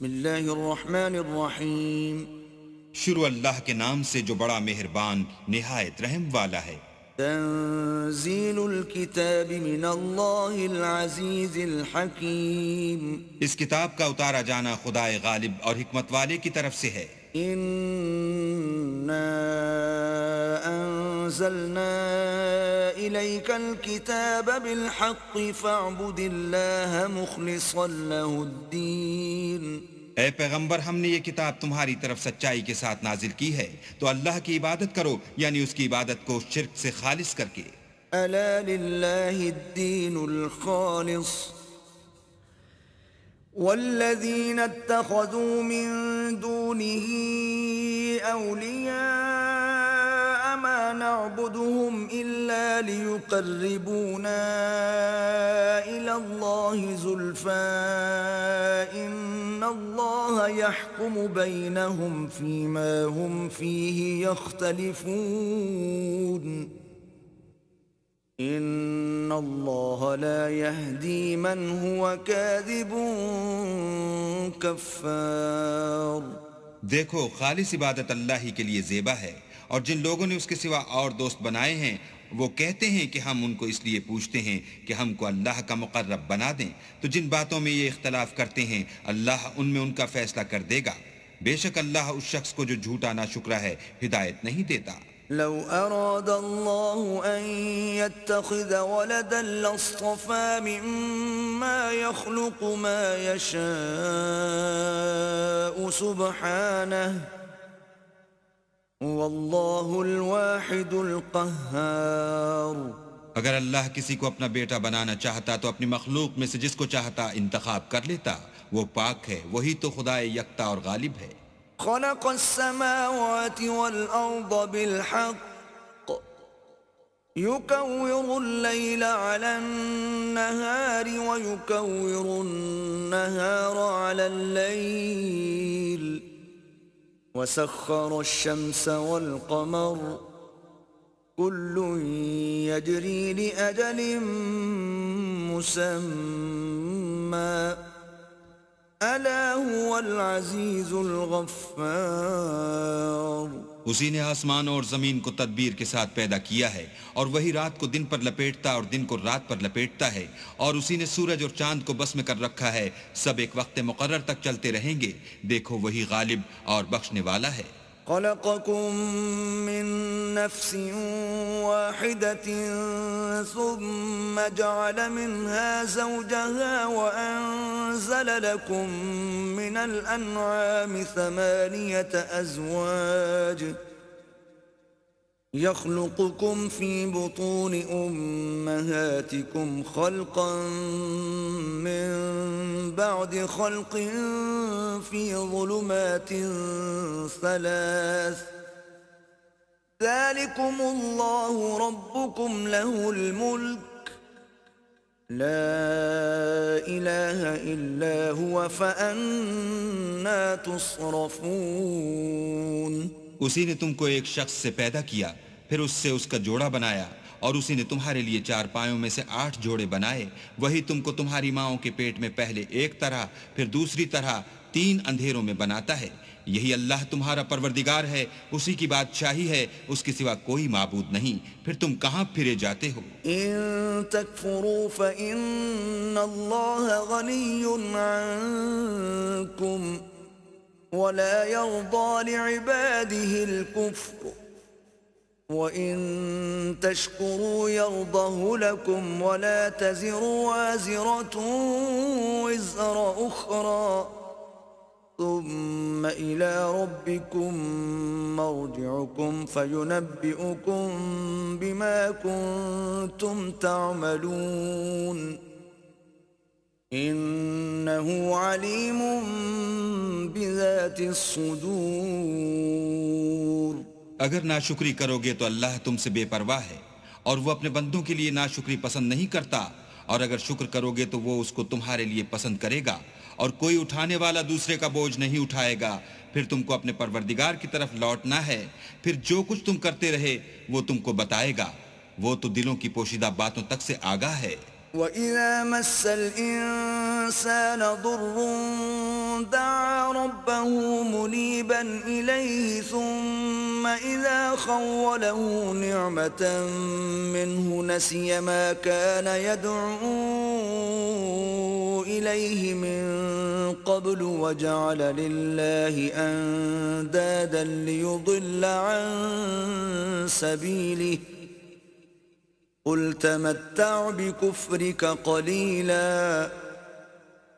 بسم اللہ الرحمن الرحیم. شروع اللہ کے نام سے جو بڑا مہربان نہایت رحم والا ہے. تنزیل الکتاب من اللہ العزیز الحکیم. اس کتاب کا اتارا جانا خدائے غالب اور حکمت والے کی طرف سے ہے. انا انزلنا الیک الکتاب بالحق فاعبد اللہ مخلصا له الدین. اے پیغمبر، ہم نے یہ کتاب تمہاری طرف سچائی کے ساتھ نازل کی ہے، تو اللہ کی عبادت کرو، یعنی اس کی عبادت کو شرک سے خالص کر کے. الا للہ الدین الخالص والذین اتخذوا من دونه اولیاء ما نعبدهم الا ليقربونا الى الله زلفى ان الله يحكم بينهم فيما هم فيه يختلفون ان اللہ لا يهدي من هو كاذب کفار. دیکھو، خالص عبادت اللہ ہی کے لیے زیبا ہے، اور جن لوگوں نے اس کے سوا اور دوست بنائے ہیں وہ کہتے ہیں کہ ہم ان کو اس لیے پوچھتے ہیں کہ ہم کو اللہ کا مقرب بنا دیں، تو جن باتوں میں یہ اختلاف کرتے ہیں اللہ ان میں ان کا فیصلہ کر دے گا. بے شک اللہ اس شخص کو جو جھوٹا ناشکرا ہے ہدایت نہیں دیتا. لو اراد اللہ ان يتخذ ولدا لاصطفى مما يخلق ما يشاء سبحانه واللہ الواحد القہار. اگر اللہ کسی کو اپنا بیٹا بنانا چاہتا تو اپنی مخلوق میں سے جس کو چاہتا انتخاب کر لیتا. وہ پاک ہے، وہی تو خدائے یکتا اور غالب ہے. خلق السماوات والأرض بالحق يكور الليل على النهار ويكور النهار على الليل وسخر الشمس والقمر كل يجري لأجل مسمى الا هو العزیز الغفار. اسی نے آسمان اور زمین کو تدبیر کے ساتھ پیدا کیا ہے، اور وہی رات کو دن پر لپیٹتا اور دن کو رات پر لپیٹتا ہے، اور اسی نے سورج اور چاند کو بس میں کر رکھا ہے. سب ایک وقت مقرر تک چلتے رہیں گے. دیکھو، وہی غالب اور بخشنے والا ہے. خلقكم من نفس واحدة ثم جعل منها زوجها وأنزل لكم من الأنعام 8 أزواج يخلقكم في بطون أمهاتكم خلقا من بعد خلق في ظلمات 3 ذلكم الله ربكم له الملك لا إله إلا هو فأنا تصرفون. اسی نے تم کو ایک شخص سے پیدا کیا، پھر اس سے اس کا جوڑا بنایا، اور اسی نے تمہارے لیے 4 پایوں میں سے 8 جوڑے بنائے. وہی تم کو تمہاری ماؤں کے پیٹ میں پہلے ایک طرح پھر دوسری طرح 3 اندھیروں میں بناتا ہے. یہی اللہ تمہارا پروردگار ہے، اسی کی بادشاہی ہے، اس کے سوا کوئی معبود نہیں. پھر تم کہاں پھرے جاتے ہو؟ ان تکفروا فإن اللہ غنی عنکم ولا يرضى لعباده الكفر وَإِن تَشْكُرُوا يَرْضَهُ لَكُمْ وَلَا تَزِرُ وَازِرَةٌ وِزْرَ أُخْرَى ثُمَّ إِلَى رَبِّكُمْ مَرْجِعُكُمْ فَيُنَبِّئُكُمْ بِمَا كُنْتُمْ تَعْمَلُونَ إِنَّهُ عَلِيمٌ بِذَاتِ الصُّدُورِ. اگر ناشکری کرو گے تو اللہ تم سے بے پرواہ ہے، اور وہ اپنے بندوں کے لیے ناشکری پسند نہیں کرتا. اور اگر شکر کرو گے تو وہ اس کو تمہارے لیے پسند کرے گا، اور کوئی اٹھانے والا دوسرے کا بوجھ نہیں اٹھائے گا. پھر تم کو اپنے پروردگار کی طرف لوٹنا ہے، پھر جو کچھ تم کرتے رہے وہ تم کو بتائے گا. وہ تو دلوں کی پوشیدہ باتوں تک سے آگاہ ہے. وَإِذَا مَسَّ الْإِنسَانَ ضُرٌّ دَعَا رَبَّهُ مُنِيبًا إِلَيْهِ ثُمَّ إِذَا خَوَّلَهُ نِعْمَةً مِّنْهُ نَسِيَ مَا كَانَ يَدْعُو إِلَيْهِ مِن قَبْلُ وَجَعَلَ لِلَّهِ أَندَادًا لِّيُضِلَّ عَن سَبِيلِهِ قُلْ تَمَتَّعْ بِكُفْرِكَ قَلِيلًا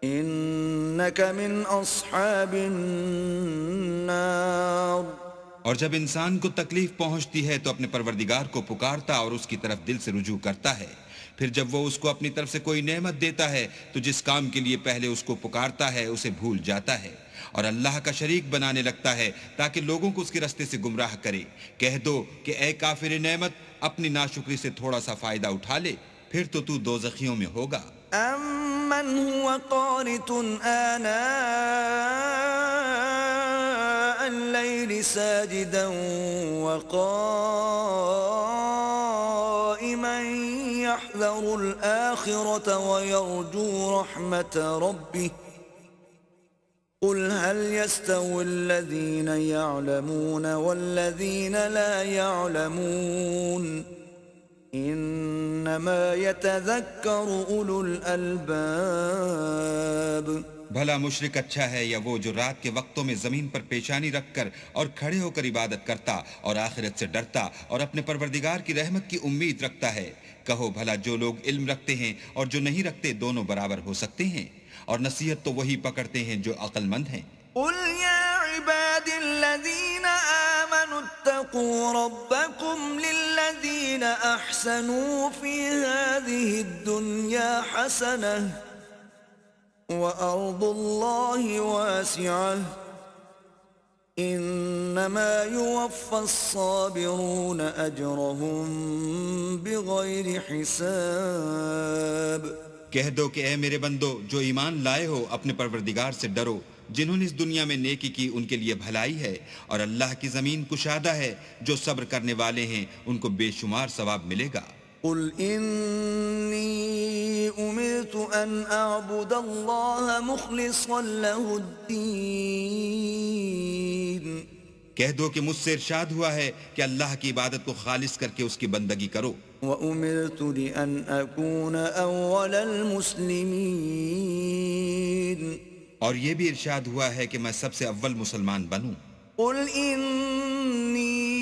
إِنَّكَ مِنْ أَصْحَابِ النَّارِ۔ اور جب انسان کو تکلیف پہنچتی ہے تو اپنے پروردگار کو پکارتا اور اس کی طرف دل سے رجوع کرتا ہے، پھر جب وہ اس کو اپنی طرف سے کوئی نعمت دیتا ہے تو جس کام کے لیے پہلے اس کو پکارتا ہے اسے بھول جاتا ہے اور اللہ کا شریک بنانے لگتا ہے تاکہ لوگوں کو اس کے رستے سے گمراہ کرے۔ کہہ دو کہ اے کافر نعمت، اپنی ناشکری سے تھوڑا سا فائدہ اٹھا لے، پھر تو دوزخیوں میں ہوگا۔ أَمَّنْ هُوَ قَانِتٌ آنَاءَ اللَّيْلِ سَاجِدًا وَقَائِمًا يَحْذَرُ الْآخِرَةَ وَيَرْجُو رَحْمَةَ رَبِّهِ قُلْ هَلْ يَسْتَوِي الَّذِينَ يَعْلَمُونَ وَالَّذِينَ لَا يَعْلَمُونَ إِنَّمَا يَتَذَكَّرُ أُولُو الْأَلْبَابِ۔ بھلا مشرک اچھا ہے یا وہ جو رات کے وقتوں میں زمین پر پیشانی رکھ کر اور کھڑے ہو کر عبادت کرتا اور آخرت سے ڈرتا اور اپنے پروردگار کی رحمت کی امید رکھتا ہے؟ کہو بھلا جو لوگ علم رکھتے ہیں اور جو نہیں رکھتے دونوں برابر ہو سکتے ہیں؟ اور نصیحت تو وہی پکڑتے ہیں جو عقل مند ہیں۔ قُلْ يَا عِبَادِ الَّذِينَ آمَنُوا اتَّقُوا رَبَّكُمْ لِلَّذِينَ أَحْسَنُوا فِي هَٰذِهِ الدُّنْيَا حَسَنَةٌ وَأَرْضُ اللَّهِ وَاسِعَةٌ إِنَّمَا يُوَفَّى الصَّابِرُونَ أَجْرَهُم بِغَيْرِ حِسَابٍ۔ کہہ دو کہ اے میرے بندو جو ایمان لائے ہو اپنے پروردگار سے ڈرو، جنہوں نے اس دنیا میں نیکی کی ان کے لیے بھلائی ہے، اور اللہ کی زمین کشادہ ہے، جو صبر کرنے والے ہیں ان کو بے شمار ثواب ملے گا۔ قُلْ إِنِّي أُمِرْتُ أَنْ أَعْبُدَ اللَّهَ مُخْلِصًا لَهُ الدِّينَ۔ کہہ دو کہ مجھ سے ارشاد ہوا ہے کہ اللہ کی عبادت کو خالص کر کے اس کی بندگی کرو۔ وَأُمِرْتُ لِأَنْ أَكُونَ أَوَّلَ الْمُسْلِمِينَ۔ اور یہ بھی ارشاد ہوا ہے کہ میں سب سے اول مسلمان بنوں۔ قُلْ إِنِّي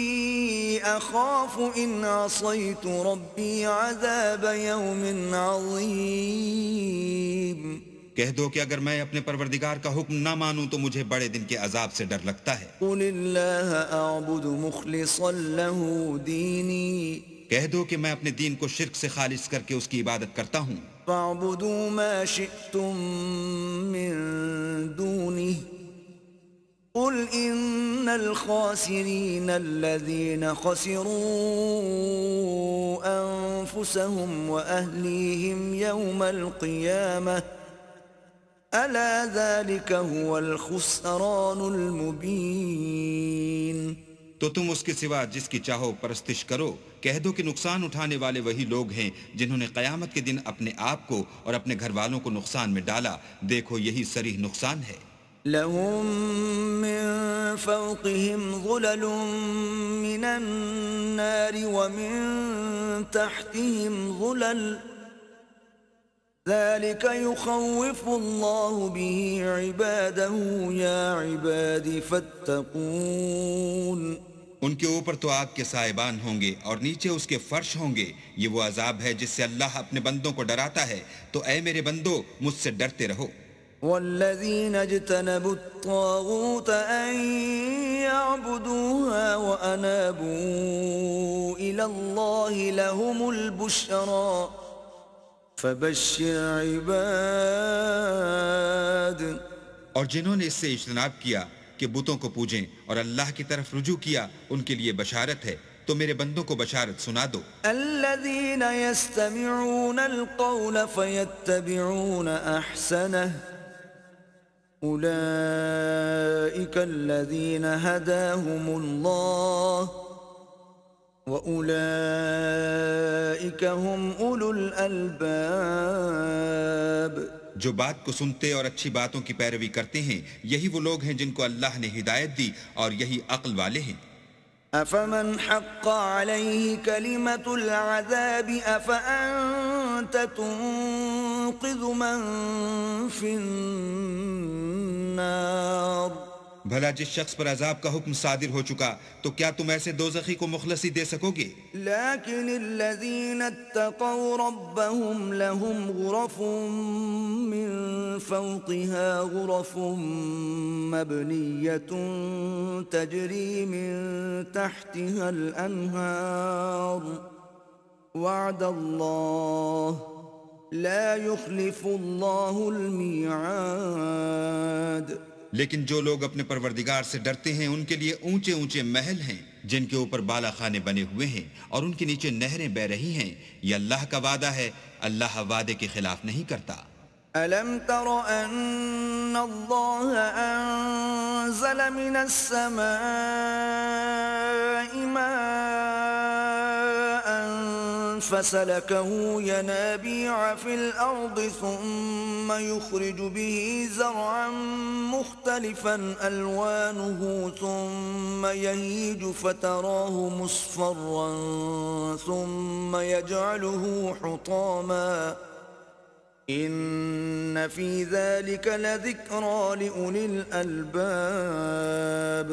أَخَافُ إِنْ عَصَيْتُ رَبِّي عَذَابَ يَوْمٍ عَظِيمٍ۔ کہہ دو کہ اگر میں اپنے پروردگار کا حکم نہ مانوں تو مجھے بڑے دن کے عذاب سے ڈر لگتا ہے۔ قُلِ اللَّهَ أَعْبُدُ مُخْلِصًا لَهُ دِينِي۔ کہہ دو کہ میں اپنے دین کو شرک سے خالص کر کے اس کی عبادت کرتا ہوں۔ فَاعْبُدُوا مَا شِئْتُم مِّن دُونِهِ قُلْ إِنَّ الْخَاسِرِينَ الَّذِينَ خَسِرُوا أَنفُسَهُمْ وَأَهْلِيهِمْ يَوْمَ الْقِيَامَةِ أَلَا ذَلِكَ هُوَ الْخُسْرَانُ الْمُبِينُ۔ تو تم اس کے سوا جس کی چاہو پرستش کرو، کہہ دو کہ نقصان اٹھانے والے وہی لوگ ہیں جنہوں نے قیامت کے دن اپنے آپ کو اور اپنے گھر والوں کو نقصان میں ڈالا۔ دیکھو یہی صریح نقصان ہے۔ لَهُم مِّن فَوْقِهِمْ ظُلَلٌ مِّنَ النَّارِ وَمِن تَحْتِهِمْ ظُلَلٌ ذَلِكَ يُخَوِّفُ اللَّهُ بِهِ عِبَادَهُ يَا عِبَادِ فَاتَّقُونِ۔ ان کے اوپر تو آگ کے سائبان ہوں گے اور نیچے اس کے فرش ہوں گے۔ یہ وہ عذاب ہے جس سے اللہ اپنے بندوں کو ڈراتا ہے، تو اے میرے بندو مجھ سے ڈرتے رہو۔ وَالَّذِينَ اجْتَنَبُوا الطَّاغُوتَ أَن يَعْبُدُوهَا وَأَنَابُوا إِلَى اللَّهِ لَهُمُ الْبُشْرَى فَبَشِّرْ عِبَادِ۔ اور جنہوں نے اس سے اجتناب کیا کہ بتوں کو پوجیں اور اللہ کی طرف رجوع کیا، ان کے لیے بشارت ہے، تو میرے بندوں کو بشارت سنا دو۔ الَّذِينَ يَسْتَمِعُونَ الْقَوْلَ فَيَتَّبِعُونَ أَحْسَنَهُ أُولَئِكَ الَّذِينَ هَدَاهُمُ اللَّهُ وَأُولَئِكَ هُمْ أُولُو الْأَلْبَابِ. جو بات کو سنتے اور اچھی باتوں کی پیروی کرتے ہیں یہی وہ لوگ ہیں جن کو اللہ نے ہدایت دی اور یہی عقل والے ہیں۔ أَفَمَنْ حَقَّ عَلَيْهِ كَلِمَةُ الْعَذَابِ أَفَأَنْتَ تُنْقِذُ مَنْ فِي النَّارِ. بھلا جس شخص پر عذاب کا حکم صادر ہو چکا تو کیا تم ایسے دوزخی کو مخلصی دے سکو گے؟ لكن الذين اتقوا ربهم لهم غرف من فوقها غرف مبنية تجري من تحتها الأنهار وعد الله لا يخلف الله الميعاد. لیکن جو لوگ اپنے پروردگار سے ڈرتے ہیں ان کے لیے اونچے اونچے محل ہیں جن کے اوپر بالا خانے بنے ہوئے ہیں اور ان کے نیچے نہریں بہ رہی ہیں۔ یہ اللہ کا وعدہ ہے، اللہ وعدے کے خلاف نہیں کرتا۔ أَلَمْ تَرَ أَنَّ اللَّهَ أَنزَلَ مِنَ السَّمَاءِ مَاءً فَسَلَكَهُ يَنَابِيعَ فِي الْأَرْضِ ثُمَّ يُخْرِجُ بِهِ زَرْعًا مُخْتَلِفًا أَلْوَانُهُ ثُمَّ يَهِيجُ فَتَرَاهُ مُصْفَرًّا ثُمَّ يَجْعَلُهُ حُطَامًا إِنَّ فِي ذَلِكَ لَذِكْرَى لِأُولِي الْأَلْبَابِ.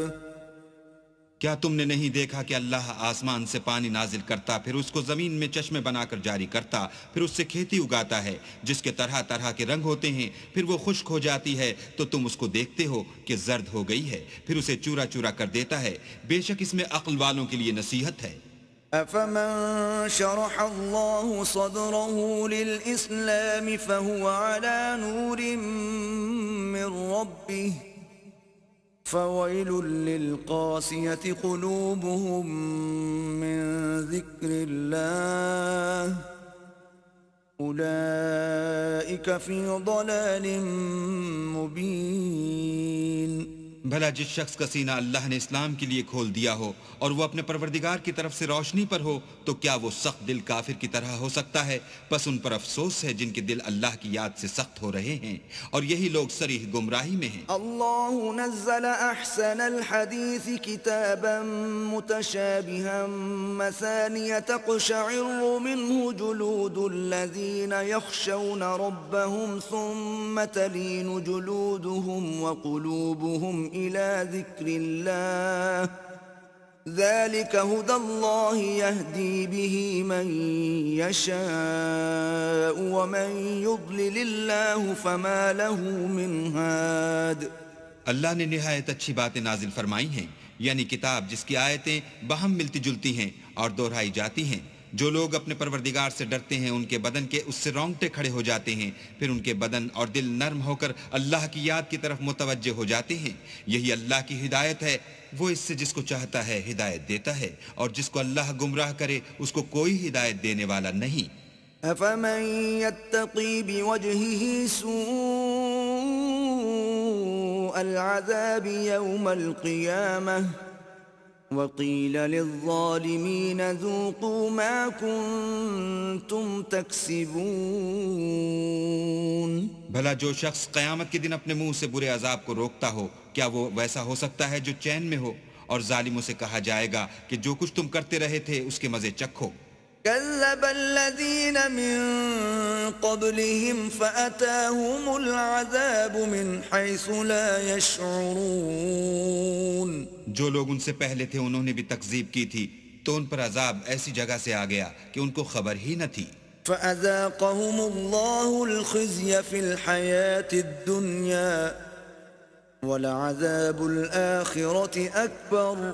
کیا تم نے نہیں دیکھا کہ اللہ آسمان سے پانی نازل کرتا، پھر اس کو زمین میں چشمے بنا کر جاری کرتا، پھر اس سے کھیتی اگاتا ہے جس کے طرح طرح کے رنگ ہوتے ہیں، پھر وہ خشک ہو جاتی ہے تو تم اس کو دیکھتے ہو کہ زرد ہو گئی ہے، پھر اسے چورا چورا کر دیتا ہے۔ بے شک اس میں عقل والوں کے لیے نصیحت ہے۔ أَفَمَنْ شَرَحَ اللَّهُ صَدْرَهُ لِلْإِسْلَامِ فَهُوَ عَلَى نُورٍ مِّن رَّبِّهِ فَوَيْلٌ لِّلْقَاسِيَةِ قُلُوبُهُم مِّن ذِكْرِ اللَّهِ أُولَئِكَ فِي ضَلَالٍ مُّبِينٍ. بھلا جس شخص کا سینہ اللہ نے اسلام کے لیے کھول دیا ہو اور وہ اپنے پروردگار کی طرف سے روشنی پر ہو تو کیا وہ سخت دل کافر کی طرح ہو سکتا ہے؟ پس ان پر افسوس ہے جن کے دل اللہ کی یاد سے سخت ہو رہے ہیں اور یہی لوگ صریح گمراہی میں ہیں۔ اللہ نزل احسن الحدیث کتابا متشابها مثانیہ تقشعر منه جلود الذین یخشون ربهم ثم تلین جلودهم وقلوبهم إلى ذكر الله ذلك هدى الله يهدي به من يشاء ومن يضلل الله فما له من هاد. اللہ نے نہایت اچھی باتیں نازل فرمائی ہیں، یعنی کتاب جس کی آیتیں باہم ملتی جلتی ہیں اور دہرائی جاتی ہیں۔ جو لوگ اپنے پروردگار سے ڈرتے ہیں ان کے بدن کے اس سے رونگٹے کھڑے ہو جاتے ہیں، پھر ان کے بدن اور دل نرم ہو کر اللہ کی یاد کی طرف متوجہ ہو جاتے ہیں۔ یہی اللہ کی ہدایت ہے، وہ اس سے جس کو چاہتا ہے ہدایت دیتا ہے اور جس کو اللہ گمراہ کرے اس کو کوئی ہدایت دینے والا نہیں۔ أَفَمَن يَتَّقِي بِوَجْهِهِ سُوءَ الْعَذَابِ يَوْمَ الْقِيَامَةِ وَقِيلَ لِلظَّالِمِينَ ذُوقُوا مَا كُنتُمْ تَكْسِبُونَ. بھلا جو شخص قیامت کے دن اپنے منہ سے برے عذاب کو روکتا ہو کیا وہ ویسا ہو سکتا ہے جو چین میں ہو؟ اور ظالموں سے کہا جائے گا کہ جو کچھ تم کرتے رہے تھے اس کے مزے چکھو۔ كذب الذين من قبلهم فأتاهم العذاب من حيث لا يشعرون. جو لوگ ان سے پہلے تھے انہوں نے بھی تکذیب کی تھی تو ان پر عذاب ایسی جگہ سے آ گیا کہ ان کو خبر ہی نہ تھی۔ فأذاقهم الله الخزي في الحياة الدنيا ولعذاب الآخرة أكبر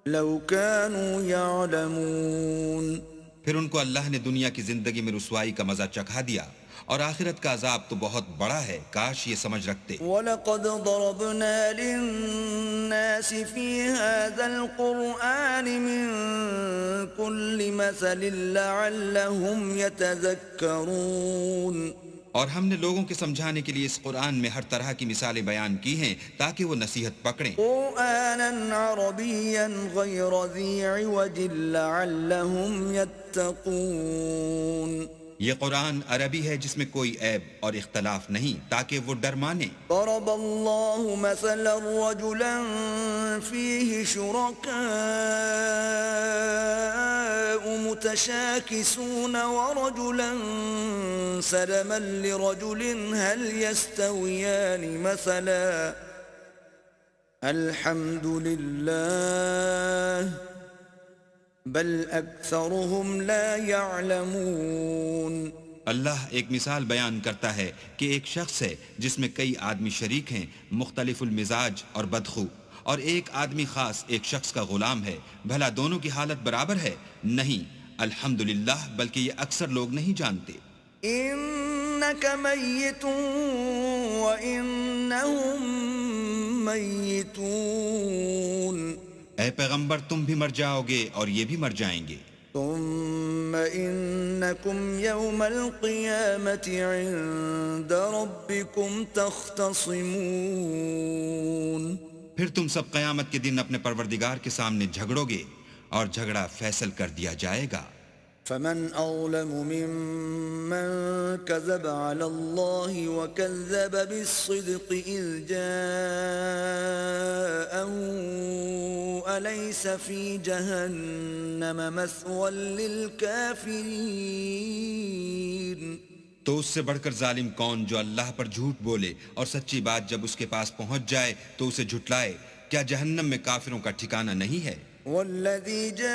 لو كانوا يعلمون. پھر ان کو اللہ نے دنیا کی زندگی میں رسوائی کا مزہ چکھا دیا اور آخرت کا عذاب تو بہت بڑا ہے، کاش یہ سمجھ رکھتے۔ وَلَقَدْ ضَرَبْنَا لِلنَّاسِ فِي هَذَا الْقُرْآنِ مِنْ كُلِّ مَثَلٍ لَعَلَّهُمْ يَتَذَكَّرُونَ. اور ہم نے لوگوں کے سمجھانے کے لیے اس قرآن میں ہر طرح کی مثالیں بیان کی ہیں تاکہ وہ نصیحت پکڑیں. قرآنا عربيا غير ذي عوج لعلهم يتقون. یہ قرآن عربی ہے جس میں کوئی عیب اور اختلاف نہیں تاکہ وہ ڈر مانیں. ضرب الله مثلا رجلا فيه شركاء متشاكسون ورجلا سلما لرجل هل يستويان مثلا الحمد لله بل اکثرهم لا يعلمون. اللہ ایک مثال بیان کرتا ہے کہ ایک شخص ہے جس میں کئی آدمی شریک ہیں مختلف المزاج اور بدخو، اور ایک آدمی خاص ایک شخص کا غلام ہے، بھلا دونوں کی حالت برابر ہے؟ نہیں، الحمدللہ، بلکہ یہ اکثر لوگ نہیں جانتے. انک میت وانہم میتون. اے پیغمبر تم بھی مر جاؤ گے اور یہ بھی مر جائیں گے. ثم انکم یوم القیامت عند ربکم تختصمون. پھر تم سب قیامت کے دن اپنے پروردگار کے سامنے جھگڑو گے اور جھگڑا فیصل کر دیا جائے گا. فمن اظلم ممن كذب على الله وكذب بالصدق اذ جاءه اليس في جهنم مثوى للكافرين. تو اس سے بڑھ کر ظالم کون جو اللہ پر جھوٹ بولے اور سچی بات جب اس کے پاس پہنچ جائے تو اسے جھٹلائے؟ کیا جہنم میں کافروں کا ٹھکانہ نہیں ہے؟ والذي جاء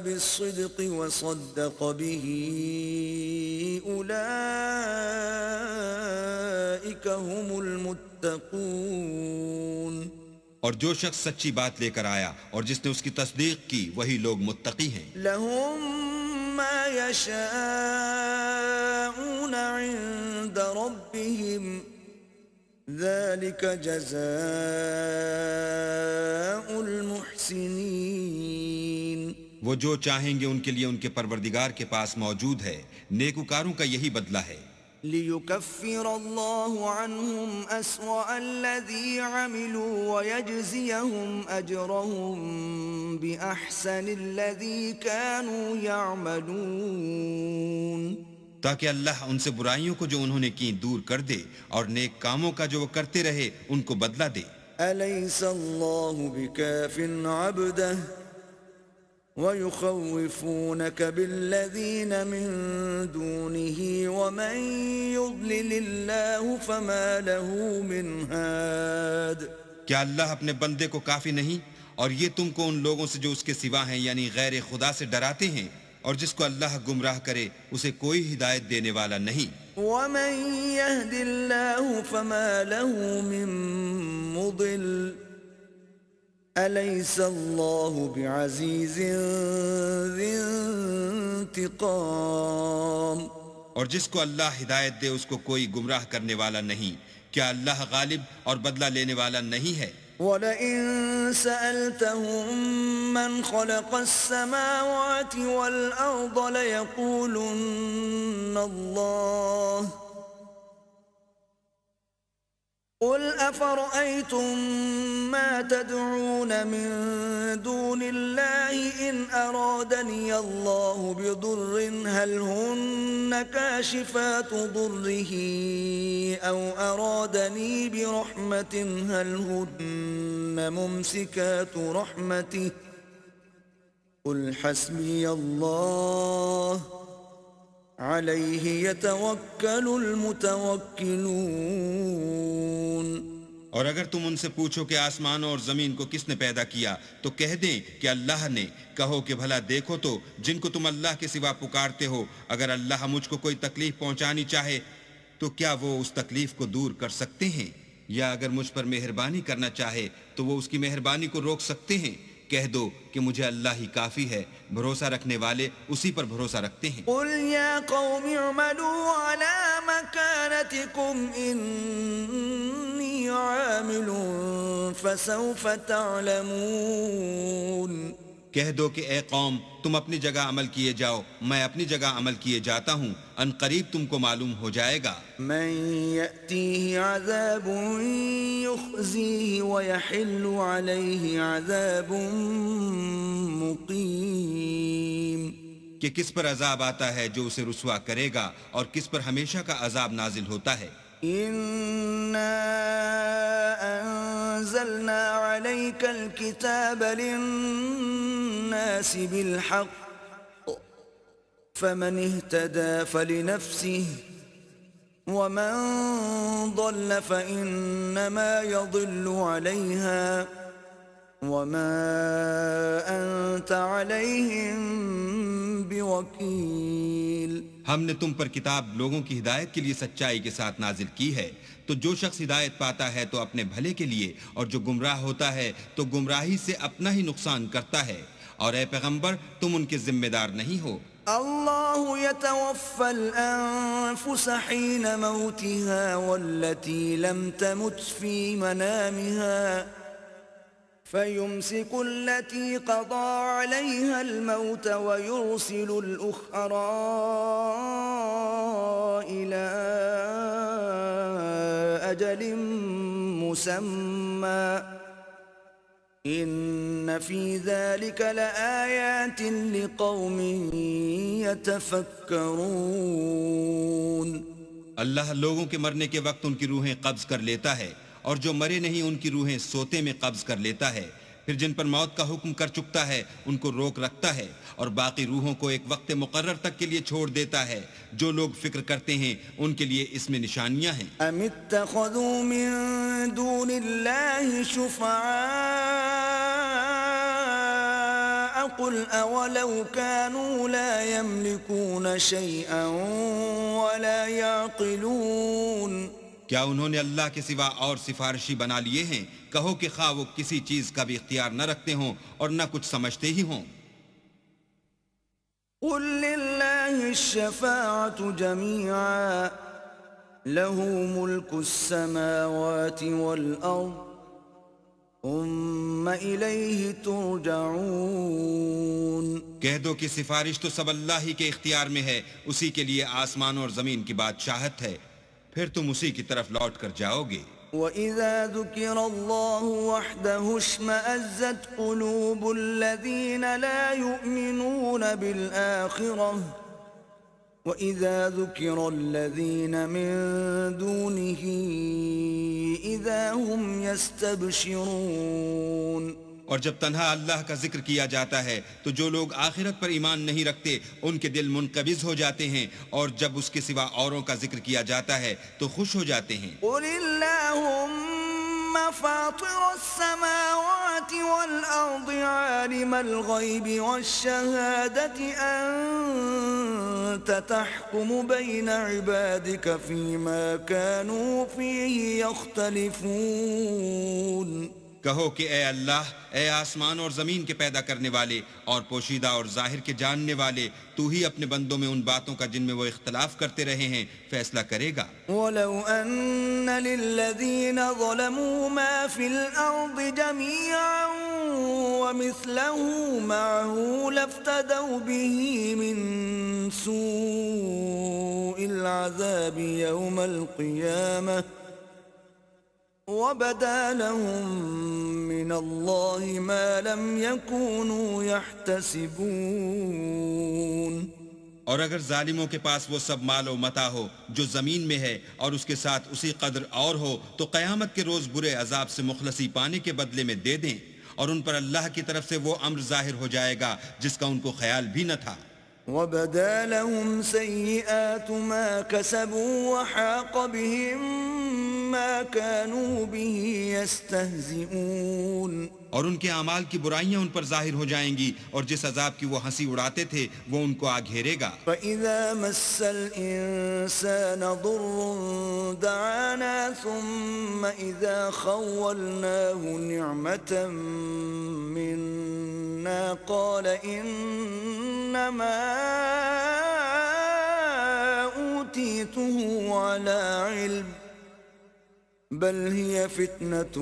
بالصدق وصدق به أولئك هم المتقون. اور جو شخص سچی بات لے کر آیا اور جس نے اس کی تصدیق کی وہی لوگ متقی ہیں. لهم ما يشاءون عند ربهم ذلك جزاء المحسنين. وہ جو چاہیں گے ان کے لیے ان کے پروردگار کے پاس موجود ہے، نیکوکاروں کا یہی بدلہ ہے. لِيُكَفِّرَ اللَّهُ عَنْهُمْ أَسْوَأَ الَّذِي عَمِلُوا وَيَجْزِيَهُمْ أَجْرَهُمْ بِأَحْسَنِ الَّذِي كَانُوا يَعْمَلُونَ. تاکہ اللہ ان سے برائیوں کو جو انہوں نے کی دور کر دے اور نیک کاموں کا جو وہ کرتے رہے ان کو بدلہ دے. أَلَيْسَ اللَّهُ بِكَافٍ عَبْدَهُ وَيُخَوِّفُونَكَ بِالَّذِينَ مِن دُونِهِ وَمَن يُضْلِلِ اللَّهُ فَمَا لَهُ مِنْ هَادٍ. کیا اللہ اپنے بندے کو کافی نہیں اور یہ تم کو ان لوگوں سے جو اس کے سوا ہیں یعنی غیر خدا سے ڈراتے ہیں، اور جس کو اللہ گمراہ کرے اسے کوئی ہدایت دینے والا نہیں. وَمَن يَهْدِ اللَّهُ فَمَا لَهُ مِن مُضِلٍّ أَلَيْسَ اللَّهُ بِعَزِيزٍ ذِي انتقام. اور جس کو اللہ ہدایت دے اس کو کوئی گمراہ کرنے والا نہیں. کیا اللہ غالب اور بدلہ لینے والا نہیں ہے؟ وَلَئِن سَأَلْتَهُم مَّنْ خَلَقَ السَّمَاوَاتِ وَالْأَرْضَ لَيَقُولُنَّ اللَّهُ قُلْ أَفَرَأَيْتُم مَّا تَدْعُونَ مِن دُونِ اللَّهِ إِنْ أَرَادَنِيَ اللَّهُ بِضُرٍّ هَلْ هُنَّ كَاشِفَاتُ ضُرِّهِ أَوْ أَرَادَنِي بِرَحْمَةٍ هَلْ هُنَّ مُمْسِكَاتُ رَحْمَتِهِ قُلْ حَسْبِيَ اللَّهُ عَلَيْهِ يَتَوَكَّلُ الْمُتَوَكِّلُونَ. اور اگر تم ان سے پوچھو کہ آسمانوں اور زمین کو کس نے پیدا کیا تو کہہ دیں کہ اللہ نے. کہو کہ بھلا دیکھو تو جن کو تم اللہ کے سوا پکارتے ہو، اگر اللہ مجھ کو کوئی تکلیف پہنچانی چاہے تو کیا وہ اس تکلیف کو دور کر سکتے ہیں؟ یا اگر مجھ پر مہربانی کرنا چاہے تو وہ اس کی مہربانی کو روک سکتے ہیں؟ کہہ دو کہ مجھے اللہ ہی کافی ہے، بھروسہ رکھنے والے اسی پر بھروسہ رکھتے ہیں. قُلْ يَا قَوْمِ اعْمَلُوا عَلَى مَكَانَتِكُمْ إِنِّي عَامِلٌ فَسَوْفَ تَعْلَمُونَ. کہہ دو کہ اے قوم تم اپنی جگہ عمل کیے جاؤ، میں اپنی جگہ عمل کیے جاتا ہوں، ان قریب تم کو معلوم ہو جائے گا۔ من يأتيه عذاب يخزيه ويحل عليه عذاب مقيم، کہ کس پر عذاب آتا ہے جو اسے رسوا کرے گا اور کس پر ہمیشہ کا عذاب نازل ہوتا ہے۔ إنا أنزلنا عليك الكتاب للناس بالحق فمن اهتدى فلنفسه ومن ضل فإنما يضل عليها وما أنت عليهم بوكيل۔ ہم نے تم پر کتاب لوگوں کی ہدایت کے لیے سچائی کے ساتھ نازل کی ہے، تو جو شخص ہدایت پاتا ہے تو اپنے بھلے کے لیے، اور جو گمراہ ہوتا ہے تو گمراہی سے اپنا ہی نقصان کرتا ہے، اور اے پیغمبر تم ان کے ذمہ دار نہیں ہو۔ الله يتوفى الأنفس حين موتها والتي لم تمت في منامها فيمسك التي قضى عليها الموت ويرسل الأخرى إلى أجل مسمى إن في ذلك لآيات لقوم يتفكرون۔ اللہ لوگوں کے مرنے کے وقت ان کی روحیں قبض کر لیتا ہے، اور جو مرے نہیں ان کی روحیں سوتے میں قبض کر لیتا ہے، پھر جن پر موت کا حکم کر چکتا ہے ان کو روک رکھتا ہے، اور باقی روحوں کو ایک وقت مقرر تک کے لیے چھوڑ دیتا ہے۔ جو لوگ فکر کرتے ہیں ان کے لیے اس میں نشانیاں ہیں۔ ام اتخذوا من دون الله شفعاء قل اولو كانوا لا يملكون شيئا ولا يعقلون۔ کیا انہوں نے اللہ کے سوا اور سفارشی بنا لیے ہیں؟ کہو کہ خواہ وہ کسی چیز کا بھی اختیار نہ رکھتے ہوں اور نہ کچھ سمجھتے ہی ہوں۔ قل للہ الشفاعة جميعا له ملك السماوات والأرض ثم إليه ترجعون۔ کہہ دو کہ سفارش تو سب اللہ ہی کے اختیار میں ہے، اسی کے لیے آسمان اور زمین کی بادشاہت ہے، پھر تم اسی کی طرف لوٹ کر جاؤ گے۔ وَإِذَا ذُكِرَ اللَّهُ وَحْدَهُ اشْمَأَزَّتْ قُلُوبُ الَّذِينَ لَا يُؤْمِنُونَ بِالْآخِرَةِ وَإِذَا ذُكِرَ الَّذِينَ مِن دُونِهِ إِذَا هُمْ يَسْتَبْشِرُونَ۔ اور جب تنہا اللہ کا ذکر کیا جاتا ہے تو جو لوگ آخرت پر ایمان نہیں رکھتے ان کے دل منقبض ہو جاتے ہیں، اور جب اس کے سوا اوروں کا ذکر کیا جاتا ہے تو خوش ہو جاتے ہیں۔ قُلِ اللَّهُمَّ فَاطِرَ السَّمَاوَاتِ وَالْأَرْضِ عَالِمَ الْغَيْبِ وَالشَّهَادَةِ أَنْتَ تَحْكُمُ بَيْنَ عِبَادِكَ فِيمَا كَانُوا فِيهِ يَخْتَلِفُونَ۔ کہو کہ اے اللہ، اے آسمان اور زمین کے پیدا کرنے والے اور پوشیدہ اور ظاہر کے جاننے والے، تو ہی اپنے بندوں میں ان باتوں کا جن میں وہ اختلاف کرتے رہے ہیں فیصلہ کرے گا۔ وَلَوْ أَنَّ لِلَّذِينَ ظَلَمُوا مَا فِي الْأَرْضِ جَمِيعًا وَمِثْلَهُ مَعَهُ لَافْتَدَوْا بِهِ مِنْ سُوءِ الْعَذَابِ يَوْمَ الْقِيَامَةِ وَبَدَا لَهُم مِّنَ اللَّهِ مَا لَمْ يَكُونُوا يَحْتَسِبُونَ۔ اور اگر ظالموں کے پاس وہ سب مال و متاع ہو جو زمین میں ہے اور اس کے ساتھ اسی قدر اور ہو، تو قیامت کے روز برے عذاب سے مخلصی پانے کے بدلے میں دے دیں، اور ان پر اللہ کی طرف سے وہ امر ظاہر ہو جائے گا جس کا ان کو خیال بھی نہ تھا۔ وَبَدَا لَهُمْ سَيِّئَاتُ مَا كَسَبُوا وَحَاقَ بِهِم مَّا كَانُوا بِهِ يَسْتَهْزِئُونَ۔ اور ان کے اعمال کی برائیاں ان پر ظاہر ہو جائیں گی، اور جس عذاب کی وہ ہنسی اڑاتے تھے وہ ان کو آ گھیرے گا۔ فَإِذَا مَسَّ الْإِنسَانَ ضُرٌّ دَعَانَا ثُمَّ إِذَا خَوَّلْنَاهُ نِعْمَةً مِّنَّا قَالَ إِنَّمَا أُوتِيتُهُ عَلَى عِلْمٍ بل هي فتنة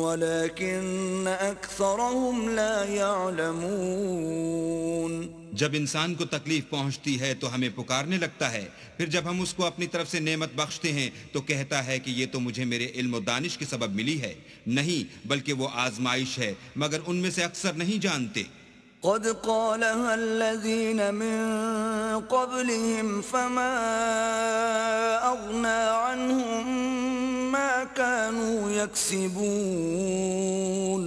ولكن أكثرهم لا يعلمون. جب انسان کو تکلیف پہنچتی ہے تو ہمیں پکارنے لگتا ہے، پھر جب ہم اس کو اپنی طرف سے نعمت بخشتے ہیں تو کہتا ہے کہ یہ تو مجھے میرے علم و دانش کے سبب ملی ہے. نہیں، بلکہ وہ آزمائش ہے، مگر ان میں سے اکثر نہیں جانتے. قد قالها الذين من قبلهم فما أغنى عنهم ما كانوا يكسبون.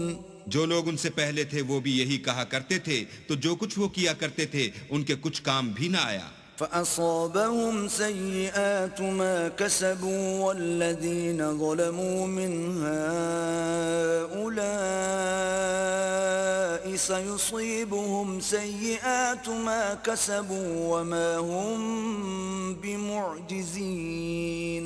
جو لوگ ان سے پہلے تھے وہ بھی یہی کہا کرتے تھے، تو جو کچھ وہ کیا کرتے تھے ان کے کچھ کام بھی نہ آیا. فأصابهم سيئات ما كسبوا والذين ظلموا من هؤلاء سيصيبهم سيئات ما كسبوا وما هم بمعجزين.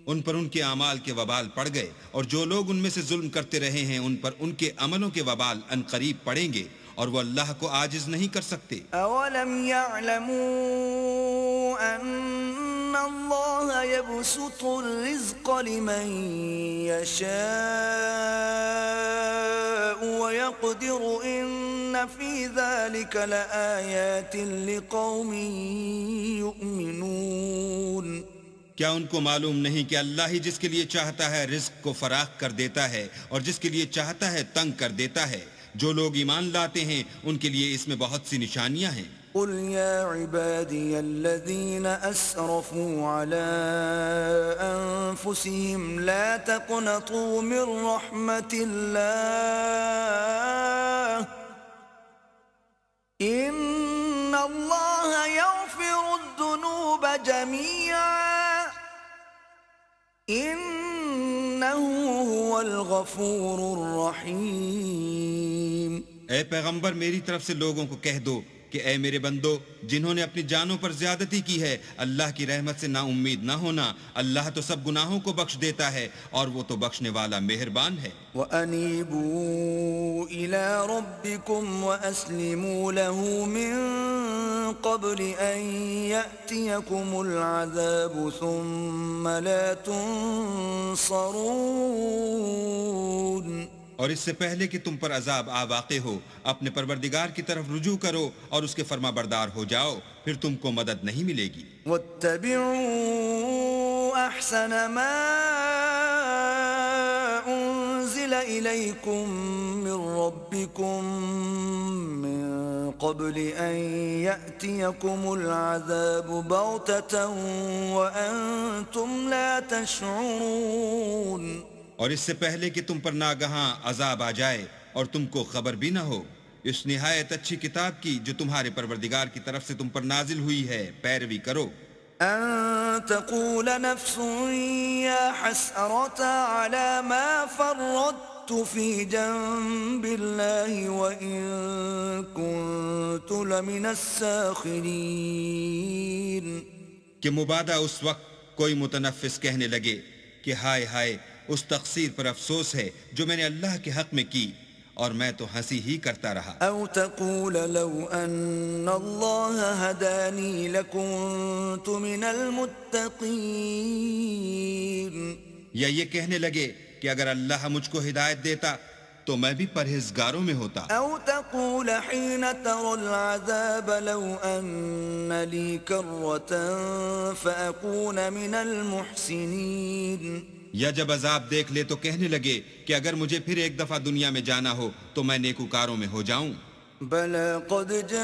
ان پر ان کے اعمال کے وبال پڑ گئے، اور جو لوگ ان میں سے ظلم کرتے رہے ہیں ان پر ان کے عملوں کے وبال ان قریب پڑیں گے، اور وہ اللہ کو عاجز نہیں کر سکتے. اولم يعلموا ان اللہ يبسط الرزق لمن يشاء ويقدر ان في ذلك لآیات لقوم يؤمنون. کیا ان کو معلوم نہیں کہ اللہ ہی جس کے لیے چاہتا ہے رزق کو فراخ کر دیتا ہے اور جس کے لیے چاہتا ہے تنگ کر دیتا ہے؟ جو لوگ ایمان لاتے ہیں ان کے لیے اس میں بہت سی نشانیاں ہیں. قل يا عبادي الذين أسرفوا على أنفسهم لا تقنطوا من رحمة الله إن الله يغفر الذنوب جميعا إنه هو الغفور الرحيم. اے پیغمبر، میری طرف سے لوگوں کو کہہ دو کہ اے میرے بندو، جنہوں نے اپنی جانوں پر زیادتی کی ہے، اللہ کی رحمت سے نا امید نہ ہونا. اللہ تو سب گناہوں کو بخش دیتا ہے اور وہ تو بخشنے والا مہربان ہے. وَأَنِيبُوا إِلَىٰ رَبِّكُمْ وَأَسْلِمُوا لَهُ مِن قَبْلِ أَن يَأْتِيَكُمُ الْعَذَابُ ثُمَّ لَا تُنصَرُونَ. اور اس سے پہلے کہ تم پر عذاب آ واقع ہو، اپنے پروردگار کی طرف رجوع کرو اور اس کے فرما بردار ہو جاؤ، پھر تم کو مدد نہیں ملے گی. وَاتَّبِعُوا أَحْسَنَ مَا أُنزِلَ إِلَيْكُم مِّن رَّبِّكُم مِّن قَبْلِ أَن يَأْتِيَكُمُ الْعَذَابُ بَغْتَةً وَأَنتُمْ لَا تَشْعُرُونَ. اور اس سے پہلے کہ تم پر ناگہاں عذاب آ جائے اور تم کو خبر بھی نہ ہو، اس نہایت اچھی کتاب کی جو تمہارے پروردگار کی طرف سے تم پر نازل ہوئی ہے پیروی کرو. ان تقول نفس یا حسرة على ما فرطت في جنب الله وإن كنت لمن الساخرين. کہ مبادہ اس وقت کوئی متنفس کہنے لگے کہ ہائے ہائے، اس تقصیر پر افسوس ہے جو میں نے اللہ کے حق میں کی، اور میں تو ہنسی ہی کرتا رہا. او تقول لو ان اللہ ہدانی لکنت من المتقین. یا یہ کہنے لگے کہ اگر اللہ مجھ کو ہدایت دیتا تو میں بھی پرہیزگاروں میں ہوتا. او تقول حين ترى العذاب لو ان لي كرة فأكون من المحسنين. یا جب عذاب دیکھ لے تو کہنے لگے کہ اگر مجھے پھر ایک دفعہ دنیا میں جانا ہو تو میں نیکوکاروں میں ہو جاؤں. بلى قد جاءتك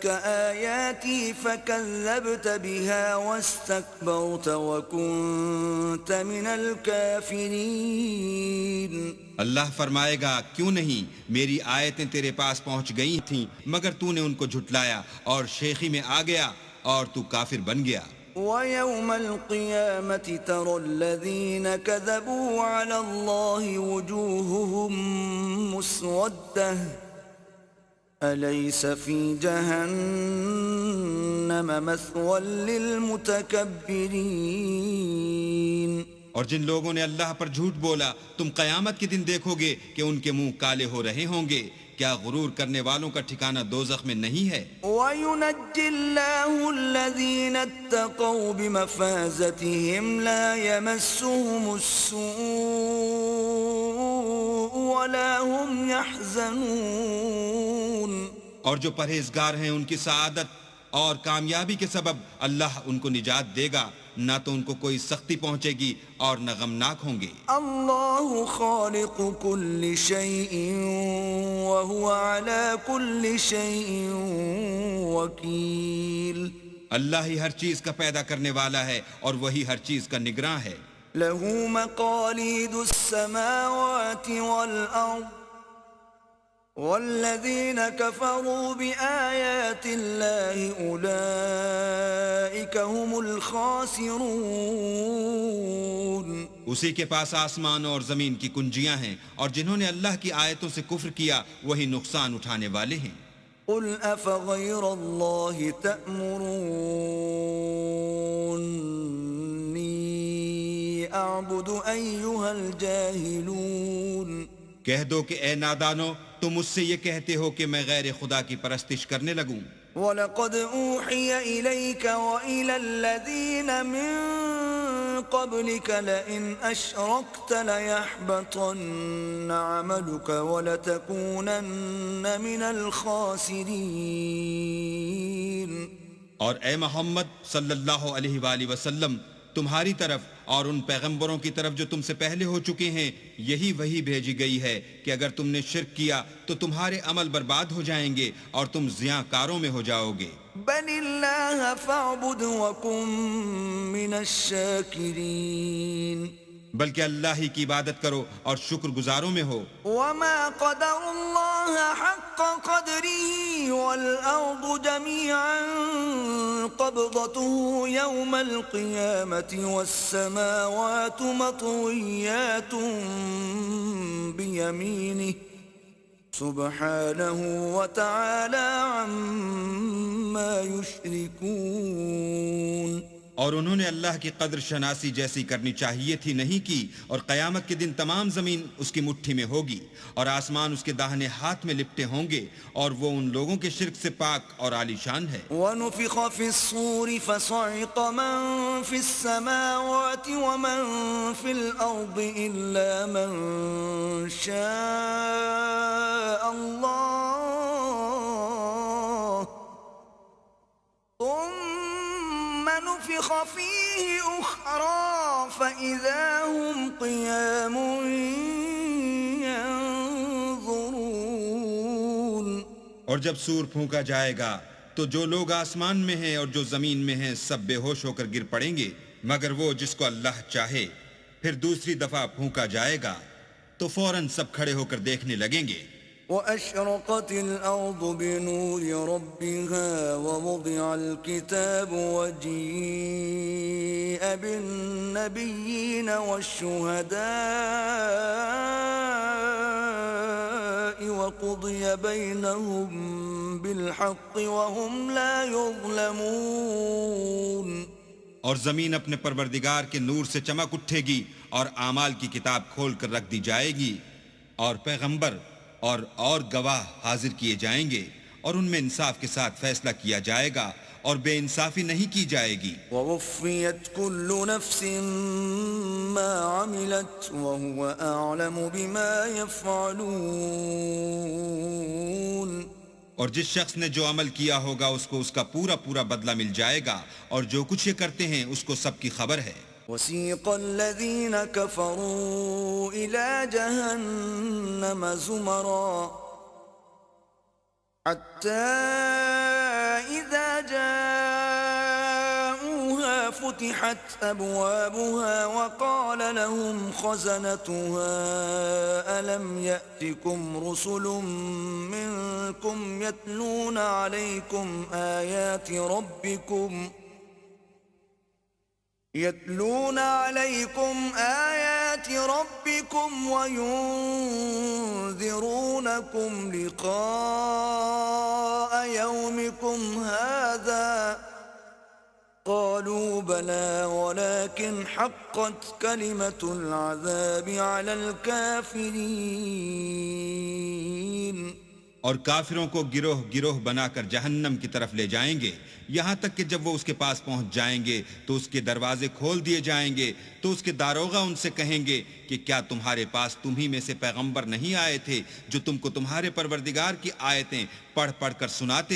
آياتي فكذبت بها واستكبرت وكنت من الكافرين. اللہ فرمائے گا کیوں نہیں، میری آیتیں تیرے پاس پہنچ گئی تھیں مگر تو نے ان کو جھٹلایا اور شیخی میں آ گیا اور تو کافر بن گیا. وَيَوْمَ الْقِيَامَةِ تَرَى الَّذِينَ كَذَبُوا عَلَى اللَّهِ وُجُوهُهُمْ مُسْوَدَّةٌ أَلَيْسَ فِي جَهَنَّمَ مَثْوًى لِّلْمُتَكَبِّرِينَ. اور جن لوگوں نے اللہ پر جھوٹ بولا تم قیامت کے دن دیکھو گے کہ ان کے منہ کالے ہو رہے ہوں گے. کیا غرور کرنے والوں کا ٹھکانہ دوزخ میں نہیں ہے؟ وَيُنَجِّي اللَّهُ الَّذِينَ اتَّقَوْا بِمَفَازَتِهِمْ لَا يَمَسُّهُمُ السُّوءُ وَلَا هُمْ يَحْزَنُونَ. اور جو پرہیزگار ہیں ان کی سعادت اور کامیابی کے سبب اللہ ان کو نجات دے گا، نہ تو ان کو کوئی سختی پہنچے گی اور نہ غمناک ہوں گے. اللہ خالق كل شيء وهو على كل شيء وكيل. اللہ ہی ہر چیز کا پیدا کرنے والا ہے اور وہی ہر چیز کا نگراں ہے. له مقاليد السماوات والأرض والذين كفروا بآيات الله أولئك هم الخاسرون. اسی کے پاس آسمان اور زمین کی کنجیاں ہیں، اور جنہوں نے اللہ کی آیتوں سے کفر کیا وہی نقصان اٹھانے والے ہیں. قل أفغير الله تأمروني أعبد أيها الجاهلون. کہہ دو کہ اے نادانو، تم مجھ سے یہ کہتے ہو کہ میں غیر خدا کی پرستش کرنے لگوں. وَلَقَدْ أُوحِيَ إِلَيْكَ وَإِلَى الَّذِينَ مِن قَبْلِكَ لَئِنْ أَشْرَكْتَ لَيَحْبَطَنَّ عَمَلُكَ وَلَتَكُونَنَّ مِنَ الْخَاسِرِينَ. اور اے محمد صلی اللہ علیہ وآلہ وسلم، تمہاری طرف اور ان پیغمبروں کی طرف جو تم سے پہلے ہو چکے ہیں یہی وہی بھیجی گئی ہے کہ اگر تم نے شرک کیا تو تمہارے عمل برباد ہو جائیں گے اور تم زیاں کاروں میں ہو جاؤ گے. بَلِ اللَّهَ فَاعْبُدْ وَكُن مِّنَ الشَّاكِرِينَ. بلکہ اللہ ہی کی عبادت کرو اور شکر گزاروں میں ہو. وَمَا قَدَرُوا اللَّهَ حَقَّ قَدْرِهِ وَالْأَرْضُ جَمِيعًا قَبْضَتُهُ يَوْمَ الْقِيَامَةِ وَالسَّمَاوَاتُ مَطْوِيَّاتٌ بِيَمِينِهِ سُبْحَانَهُ وَتَعَالَى عَمَّا يُشْرِكُونَ. اور انہوں نے اللہ کی قدر شناسی جیسی کرنی چاہیے تھی نہیں کی، اور قیامت کے دن تمام زمین اس کی مٹھی میں ہوگی اور آسمان اس کے داہنے ہاتھ میں لپٹے ہوں گے، اور وہ ان لوگوں کے شرک سے پاک اور عالی شان ہے. وَنُفِخَ فِي الصُّورِ فَصَعِقَ مَن فِي السَّمَاوَاتِ وَمَن فِي الْأَرْضِ إِلَّا مَن شَاءَ اللَّهُ ثُمَّ نُفِخَ فِيهِ أُخْرَى فَإِذَا هُمْ قِيَامٌ يَنظُرُونَ. اور جب سور پھونکا جائے گا تو جو لوگ آسمان میں ہیں اور جو زمین میں ہیں سب بے ہوش ہو کر گر پڑیں گے، مگر وہ جس کو اللہ چاہے. پھر دوسری دفعہ پھونکا جائے گا تو فوراً سب کھڑے ہو کر دیکھنے لگیں گے. وَأَشْرَقَتِ الْأَرْضُ بِنُورِ رَبِّهَا وَوُضِعَ الْكِتَابُ وَجِيءَ بِالنَّبِيِّينَ وَالشُّهَدَاءِ وَقُضِيَ بَيْنَهُم بِالْحَقِّ وَهُمْ لَا يُظْلَمُونَ. اور زمین اپنے پروردگار کے نور سے چمک اٹھے گی اور اعمال کی کتاب کھول کر رکھ دی جائے گی، اور پیغمبر اور گواہ حاضر کیے جائیں گے، اور ان میں انصاف کے ساتھ فیصلہ کیا جائے گا اور بے انصافی نہیں کی جائے گی. وَوُفِّيَتْ كُلُّ نَفْسٍ مَّا عَمِلَتْ وَهُوَ أَعْلَمُ بِمَا يَفْعَلُونَ. اور جس شخص نے جو عمل کیا ہوگا اس کو اس کا پورا پورا بدلہ مل جائے گا، اور جو کچھ یہ کرتے ہیں اس کو سب کی خبر ہے. وَسِيقَ الَّذِينَ كَفَرُوا إِلَى جَهَنَّمَ زُمَرًا حَتَّى إِذَا جَاءُوهَا فُتِحَتْ أَبْوَابُهَا وَقَالَ لَهُمْ خَزَنَتُهَا أَلَمْ يَأْتِكُمْ رُسُلٌ مِّنكُمْ يَتْلُونَ عَلَيْكُمْ آيَاتِ رَبِّكُمْ وَيُنذِرُونَكُمْ لِقَاءَ يَوْمِكُمْ هَذَا قَالُوا بَلَى وَلَكِنْ حَقَّتْ كَلِمَةُ الْعَذَابِ عَلَى الْكَافِرِينَ. اور کافروں کو گروہ گروہ بنا کر جہنم کی طرف لے جائیں گے، یہاں تک کہ جب وہ اس کے پاس پہنچ جائیں گے تو اس کے دروازے کھول دیے جائیں گے، تو اس کے داروغہ ان سے کہیں گے کہ کیا تمہارے پاس تمہیں میں سے پیغمبر نہیں آئے تھے جو تم کو تمہارے پروردگار کی آیتیں پڑھ پڑھ کر سناتے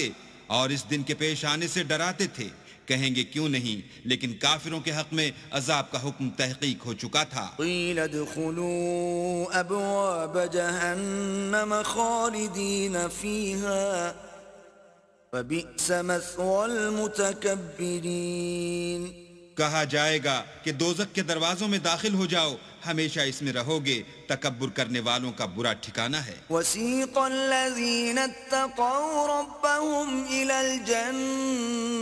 اور اس دن کے پیش آنے سے ڈراتے تھے؟ کہیں گے کیوں نہیں، لیکن کافروں کے حق میں عذاب کا حکم تحقیق ہو چکا تھا۔ قيل ادخلوا أبواب جهنم خالدين فيها فبئس مثوى المتكبرين۔ کہا جائے گا کہ دوزخ کے دروازوں میں داخل ہو جاؤ، ہمیشہ اس میں رہو گے، تکبر کرنے والوں کا برا ٹھکانہ ہے۔ وسيق الذين اتقوا ربهم إلى الجنة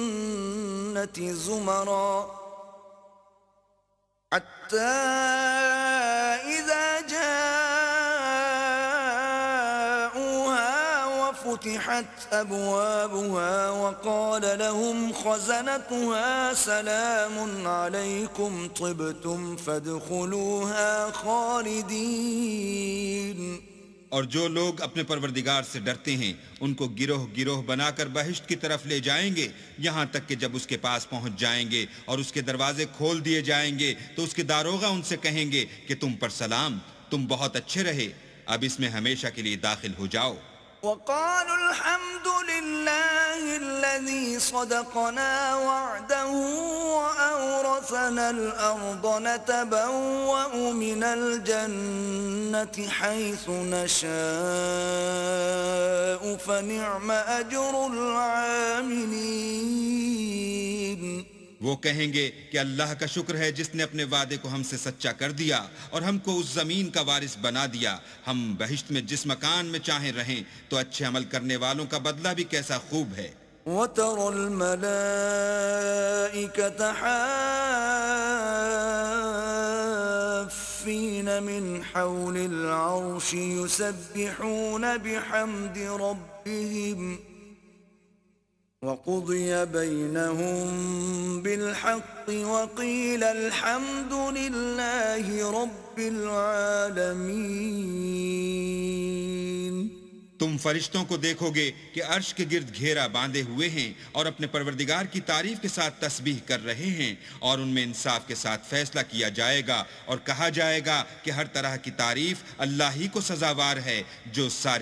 زمرا حتى إذا جاءوها وفتحت أبوابها وقال لهم خزنتها سلام عليكم طبتم فادخلوها خالدين۔ اور جو لوگ اپنے پروردگار سے ڈرتے ہیں ان کو گروہ گروہ بنا کر بہشت کی طرف لے جائیں گے، یہاں تک کہ جب اس کے پاس پہنچ جائیں گے اور اس کے دروازے کھول دیے جائیں گے تو اس کے داروغہ ان سے کہیں گے کہ تم پر سلام، تم بہت اچھے رہے، اب اس میں ہمیشہ کے لیے داخل ہو جاؤ۔ وقالوا الحمد لله الذي صدقنا وعده وأورثنا الأرض نتبوأ من الجنة حيث نشاء فنعم أجر العاملين۔ وہ کہیں گے کہ اللہ کا شکر ہے جس نے اپنے وعدے کو ہم سے سچا کر دیا اور ہم کو اس زمین کا وارث بنا دیا، ہم بہشت میں جس مکان میں چاہیں رہیں، تو اچھے عمل کرنے والوں کا بدلہ بھی کیسا خوب ہے۔ وترى الملائكة حافين من حول العرش يسبحون بحمد ربهم وقضي بينهم بالحق وقيل الحمد لله رب العالمين۔ تم فرشتوں کو دیکھو گے کہ عرش کے گرد گھیرا باندھے ہوئے ہیں اور اپنے پروردگار کی تعریف کے ساتھ تسبیح کر رہے ہیں، اور ان میں انصاف کے ساتھ فیصلہ کیا جائے گا اور کہا جائے گا کہ ہر طرح کی تعریف اللہ ہی کو سزاوار ہے جو سارے